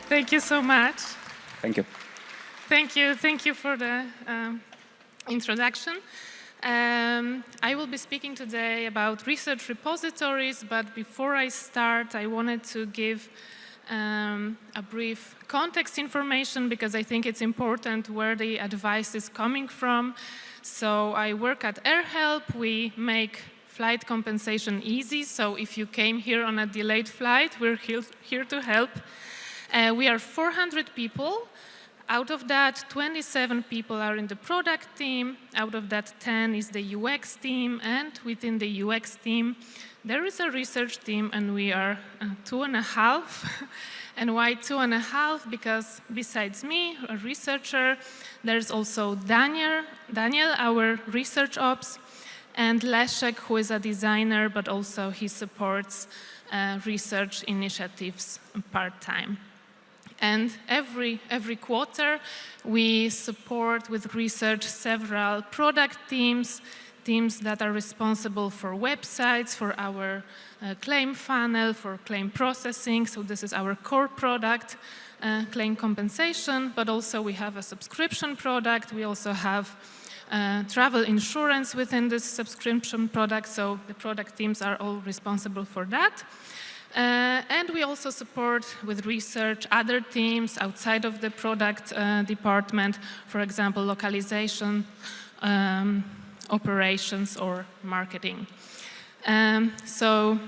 Thank you so much. Thank you. Thank you for the introduction. I will be speaking today about research repositories, but before I start, I wanted to give a brief context information because I think it's important where the advice is coming from. So I work at AirHelp. We make flight compensation easy. So if you came here on a delayed flight, we're here to help. We are 400 people. Out of that, 27 people are in the product team. Out of that, 10 is the UX team. And within the UX team, there is a research team, and we are 2.5. And why 2.5? Because besides me, a researcher, there's also Daniel, our research ops, and Leszek, who is a designer, but also he supports research initiatives part-time. And every quarter, we support with research several product teams that are responsible for websites, for our claim funnel, for claim processing. So this is our core product, claim compensation, but also we have a subscription product. We also have travel insurance within this subscription product, so the product teams are all responsible for that. And we also support with research other teams outside of the product department, for example, localization, operations, or marketing. So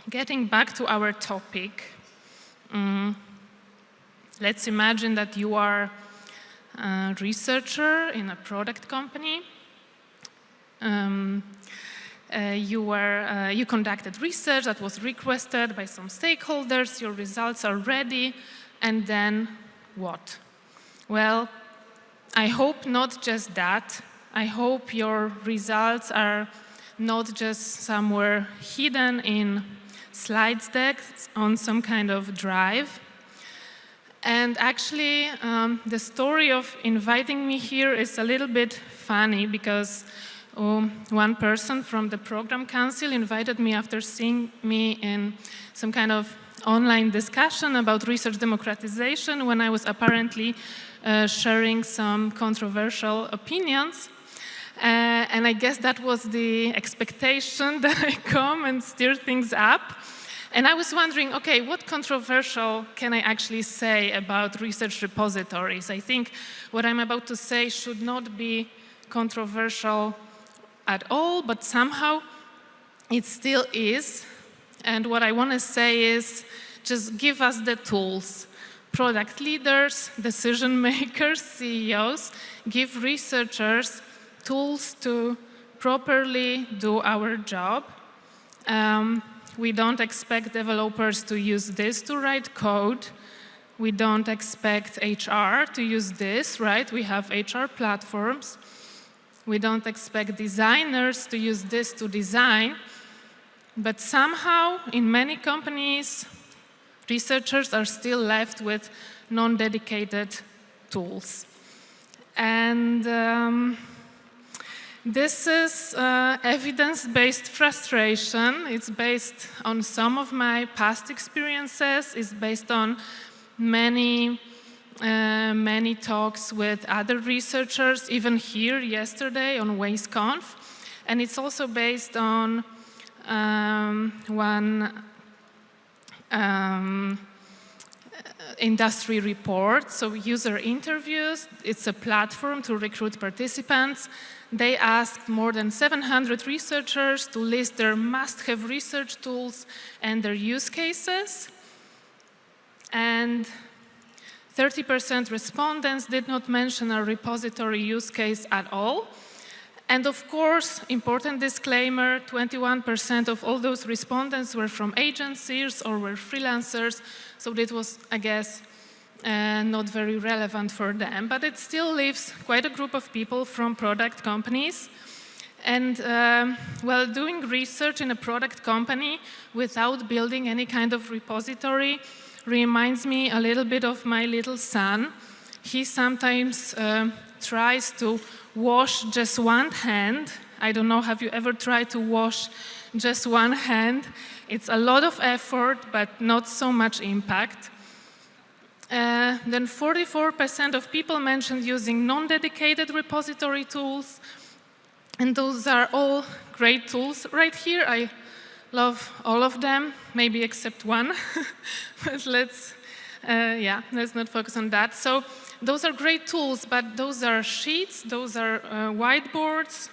getting back to our topic, let's imagine that you are a researcher in a product company. You conducted research that was requested by some stakeholders, your results are ready, and then what? Well, I hope not just that. I hope your results are not just somewhere hidden in slides decks on some kind of drive. And actually, the story of inviting me here is a little bit funny because one person from the program council invited me after seeing me in some kind of online discussion about research democratization when I was apparently sharing some controversial opinions. And I guess that was the expectation that I come and stir things up. And I was wondering, okay, what controversial can I actually say about research repositories? I think what I'm about to say should not be controversial at all, but somehow it still is. And what I want to say is just give us the tools. Product leaders, decision makers, CEOs, give researchers tools to properly do our job. We don't expect developers to use this to write code. We don't expect HR to use this, right? We have HR platforms. We don't expect designers to use this to design, but somehow in many companies, researchers are still left with non-dedicated tools. And this is evidence-based frustration. It's based on some of my past experiences. It's based on many talks with other researchers, even here yesterday on WaysConf. And it's also based on one industry report, so user interviews. It's a platform to recruit participants. They asked more than 700 researchers to list their must-have research tools and their use cases. And 30% respondents did not mention a repository use case at all. And of course, important disclaimer, 21% of all those respondents were from agencies or were freelancers, so it was, I guess, not very relevant for them. But it still leaves quite a group of people from product companies. And while doing research in a product company without building any kind of repository reminds me a little bit of my little son. He sometimes tries to wash just one hand. I don't know, have you ever tried to wash just one hand? It's a lot of effort, but not so much impact. Then 44% of people mentioned using non-dedicated repository tools. And those are all great tools right here. I love all of them, maybe except one. But let's not focus on that. So those are great tools, but those are sheets, those are whiteboards,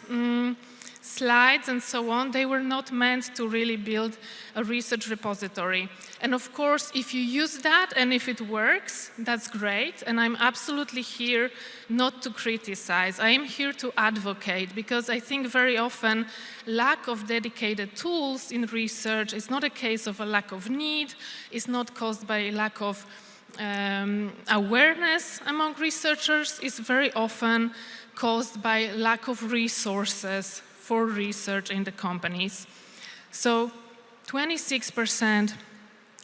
slides, and so on. They were not meant to really build a research repository. And of course, if you use that and if it works, that's great. And I'm absolutely here not to criticize. I am here to advocate, because I think very often lack of dedicated tools in research is not a case of a lack of need. It's not caused by a lack of awareness among researchers. It's very often caused by lack of resources for research in the companies. So 26%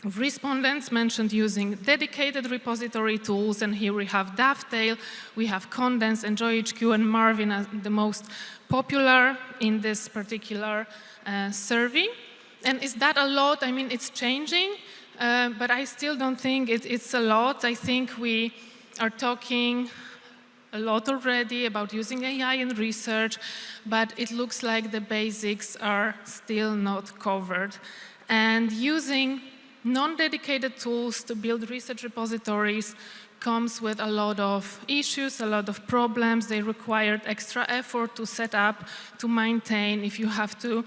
of respondents mentioned using dedicated repository tools, and here we have Dovetail, we have Condens, and JoyHQ and Marvin as the most popular in this particular survey. And is that a lot? I mean, it's changing, but I still don't think it's a lot. I think we are talking a lot already about using AI in research, but it looks like the basics are still not covered. And using non-dedicated tools to build research repositories comes with a lot of issues, a lot of problems. They require extra effort to set up, to maintain. If you have to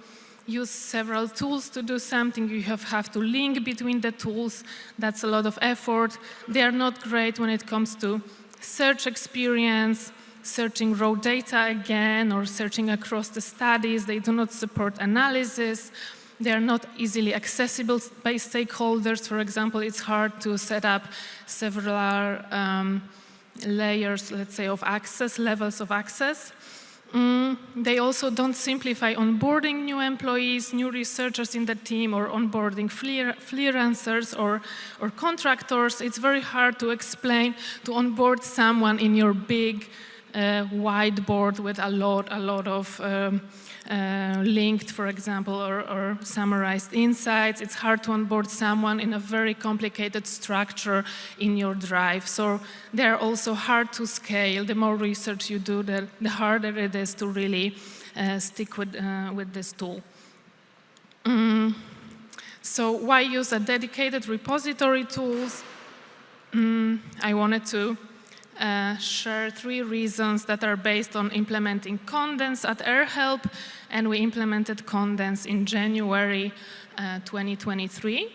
use several tools to do something, you have to link between the tools. That's a lot of effort. They are not great when it comes to search experience, searching raw data again, or searching across the studies. They do not support analysis. They are not easily accessible by stakeholders. For example, it's hard to set up several layers, let's say, of access, levels of access. They also don't simplify onboarding new employees, new researchers in the team, or onboarding freelancers or contractors. It's very hard to explain, to onboard someone in your big whiteboard with a lot of linked, for example, or summarized insights. It's hard to onboard someone in a very complicated structure in your drive. So they're also hard to scale. The more research you do, the harder it is to really stick with this tool. So why use a dedicated repository tools? I wanted to share 3 reasons that are based on implementing Condens at AirHelp, and we implemented Condens in January 2023.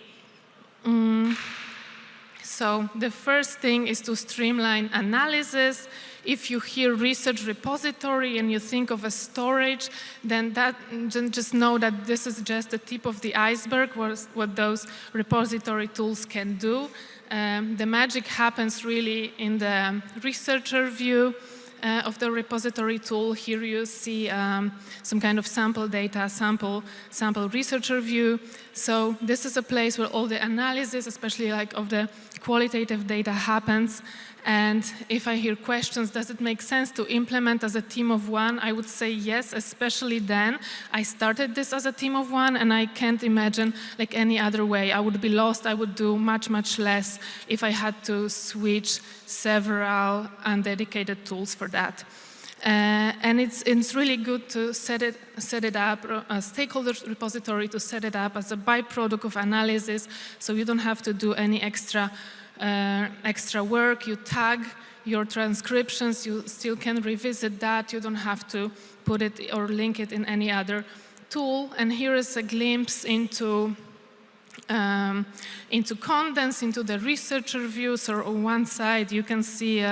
So the first thing is to streamline analysis. If you hear research repository and you think of a storage, then just know that this is just the tip of the iceberg, what those repository tools can do. The magic happens really in the researcher view of the repository tool. Here you see some kind of sample data, sample researcher view. So this is a place where all the analysis, especially like of the qualitative data, happens. And if I hear questions, does it make sense to implement as a team of one? I would say yes, especially then. I started this as a team of one, and I can't imagine like any other way. I would be lost. I would do much less if I had to switch several undedicated tools for that. And it's really good to set it up, a stakeholder repository, to set it up as a byproduct of analysis, so you don't have to do any extra work. You tag your transcriptions, you still can revisit that. You don't have to put it or link it in any other tool. And here is a glimpse into Condens, into the researcher view. So on one side you can see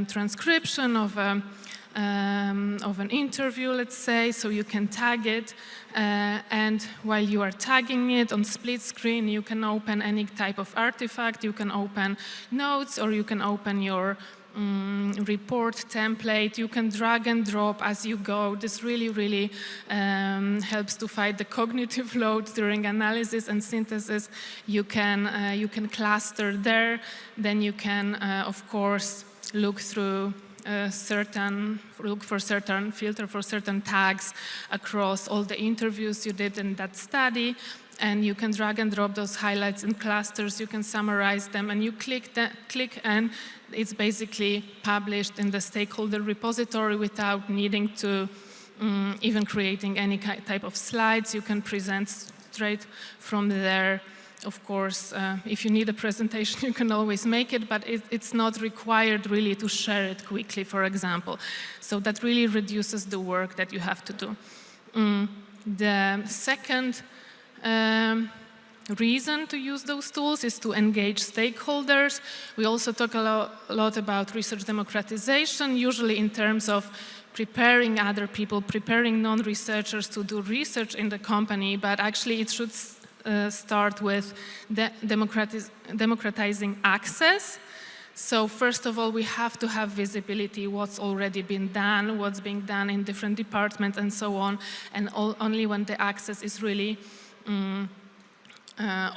transcription of an interview, let's say, so you can tag it. And while you are tagging it on split screen, you can open any type of artifact. You can open notes, or you can open your report template. You can drag and drop as you go. This really helps to fight the cognitive load during analysis and synthesis. You can cluster there. Then you can, of course, look for certain filter for certain tags across all the interviews you did in that study. and you can drag and drop those highlights in clusters, you can summarize them, and you click and it's basically published in the stakeholder repository without needing to even creating any type of slides. You can present straight from there. Of course, if you need a presentation, you can always make it, but it's not required really to share it quickly, for example. So that really reduces the work that you have to do. The second reason to use those tools is to engage stakeholders. We also talk a lot about research democratization, usually in terms of preparing other people, preparing non-researchers to do research in the company, but actually it should start with democratizing access. So first of all, we have to have visibility, what's already been done, what's being done in different departments and so on, and only when the access is really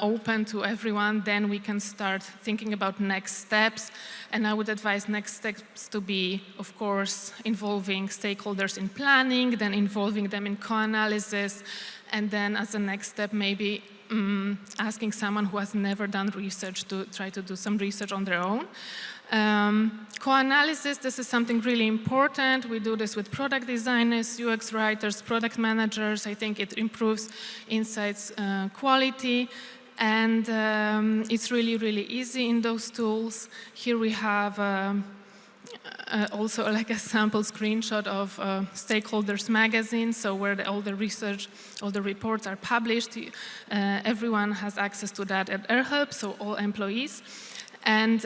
open to everyone, then we can start thinking about next steps. And I would advise next steps to be, of course, involving stakeholders in planning, then involving them in co-analysis, and then as a next step, maybe asking someone who has never done research to try to do some research on their own. Co-analysis, this is something really important. We do this with product designers, UX writers, product managers. I think it improves insights quality, and it's really, really easy in those tools. Here we have also like a sample screenshot of Stakeholders magazine, so where all the research, all the reports are published. Everyone has access to that at AirHelp, so all employees. And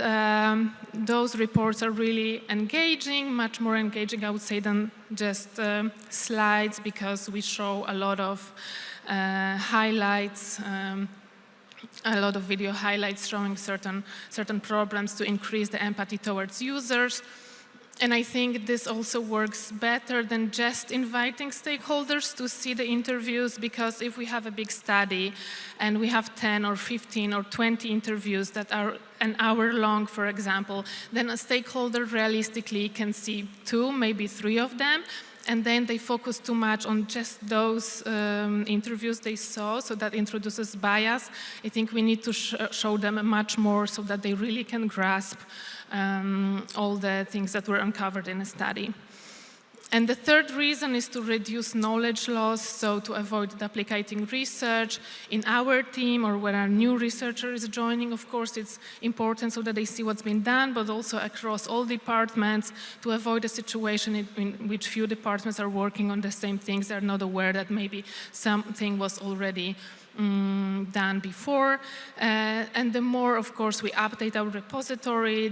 those reports are really engaging, much more engaging, I would say, than just slides, because we show a lot of highlights, a lot of video highlights showing certain problems to increase the empathy towards users. And I think this also works better than just inviting stakeholders to see the interviews, because if we have a big study and we have 10 or 15 or 20 interviews that are an hour long, for example, then a stakeholder realistically can see 2, maybe 3 of them, and then they focus too much on just those interviews they saw, so that introduces bias. I think we need to show them much more so that they really can grasp all the things that were uncovered in a study. And the third reason is to reduce knowledge loss, so to avoid duplicating research. In our team, or when a new researcher is joining, of course, it's important so that they see what's been done, but also across all departments, to avoid a situation in which few departments are working on the same things. They're not aware that maybe something was already done before. And the more, of course, we update our repository,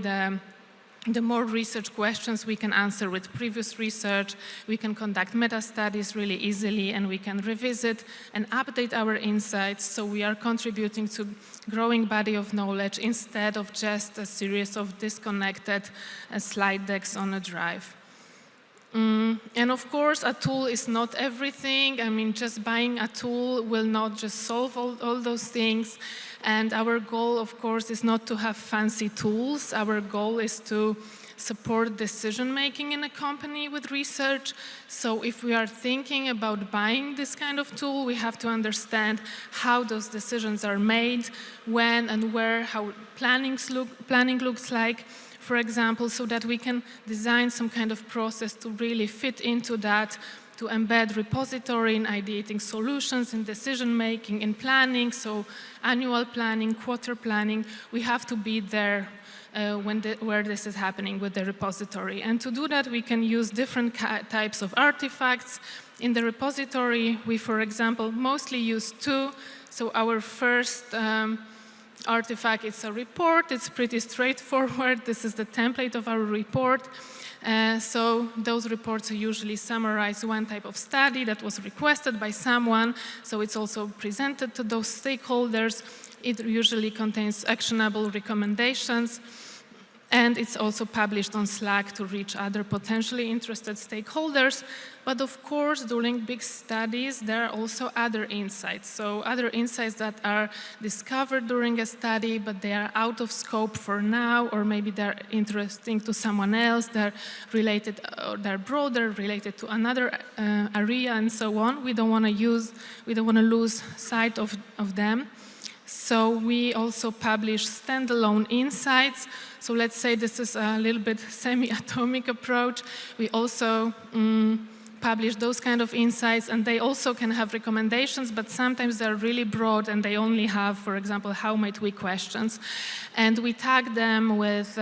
the more research questions we can answer with previous research. We can conduct meta-studies really easily, and we can revisit and update our insights, so we are contributing to growing body of knowledge instead of just a series of disconnected slide decks on a drive. And of course, a tool is not everything. I mean, just buying a tool will not just solve all those things. And our goal, of course, is not to have fancy tools. Our goal is to support decision-making in a company with research. So if we are thinking about buying this kind of tool, we have to understand how those decisions are made, when and where, how planning looks like, for example, so that we can design some kind of process to really fit into that, to embed repository in ideating solutions, in decision-making, in planning, so annual planning, quarter planning. We have to be there where this is happening with the repository. And to do that, we can use different types of artifacts. In the repository, we, for example, mostly use 2. So our first artifact is a report. It's pretty straightforward. This is the template of our report. So those reports usually summarize one type of study that was requested by someone. So it's also presented to those stakeholders. It usually contains actionable recommendations. And it's also published on Slack to reach other potentially interested stakeholders. But of course, during big studies, there are also other insights. So other insights that are discovered during a study, but they are out of scope for now, or maybe they're interesting to someone else, they're related, or they're broader, related to another area, and so on. We don't want to lose sight of them. So we also publish standalone insights. So let's say this is a little bit semi-atomic approach. We also publish those kind of insights, and they also can have recommendations, but sometimes they're really broad and they only have, for example, how might we questions. And we tag them with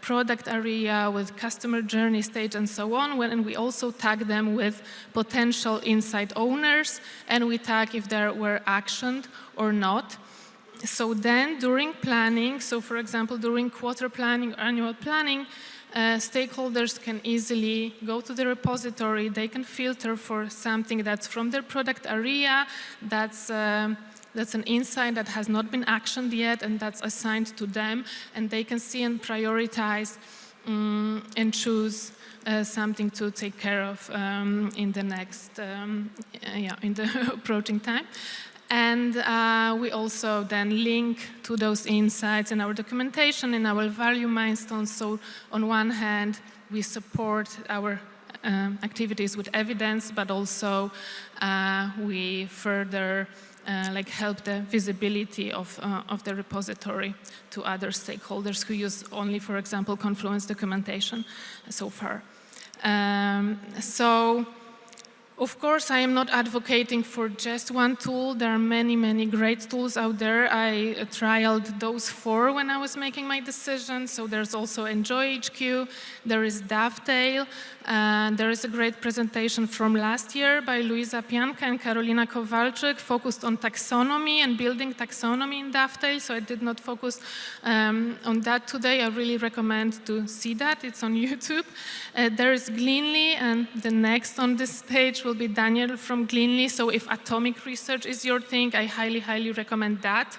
product area, with customer journey stage, and so on, and we also tag them with potential insight owners, and we tag if they were actioned or not. So then during planning, so for example, during quarter planning or annual planning, stakeholders can easily go to the repository. They can filter for something that's from their product area, that's an insight that has not been actioned yet, and that's assigned to them, and they can see and prioritize and choose something to take care of in the next, in the approaching time. And we also then link to those insights in our documentation, in our value milestones. So on one hand, we support our activities with evidence, but also we further help the visibility of the repository to other stakeholders who use only, for example, Confluence documentation so far. Of course, I am not advocating for just one tool. There are many, many great tools out there. I trialed those 4 when I was making my decision. So there's also Enjoy HQ, there is Dovetail, there is a great presentation from last year by Luisa Pianka and Karolina Kowalczyk, focused on taxonomy and building taxonomy in Dovetail. So I did not focus on that today. I really recommend to see that. It's on YouTube. There is Gleanly, and the next on this stage will be Daniel from Gleanly. So if atomic research is your thing, I highly, highly recommend that.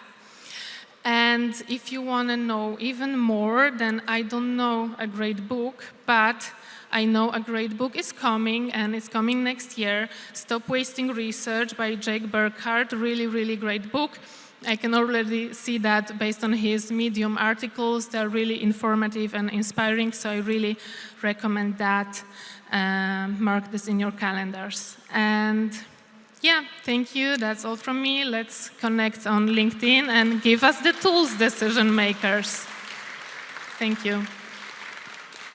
And if you want to know even more, then I don't know a great book, but I know a great book is coming, and it's coming next year. Stop Wasting Research by Jake Burkhardt. Really, really great book. I can already see that based on his Medium articles. They're really informative and inspiring, so I really recommend that. Mark this in your calendars. And yeah, thank you. That's all from me. Let's connect on LinkedIn and give us the tools, decision makers. Thank you.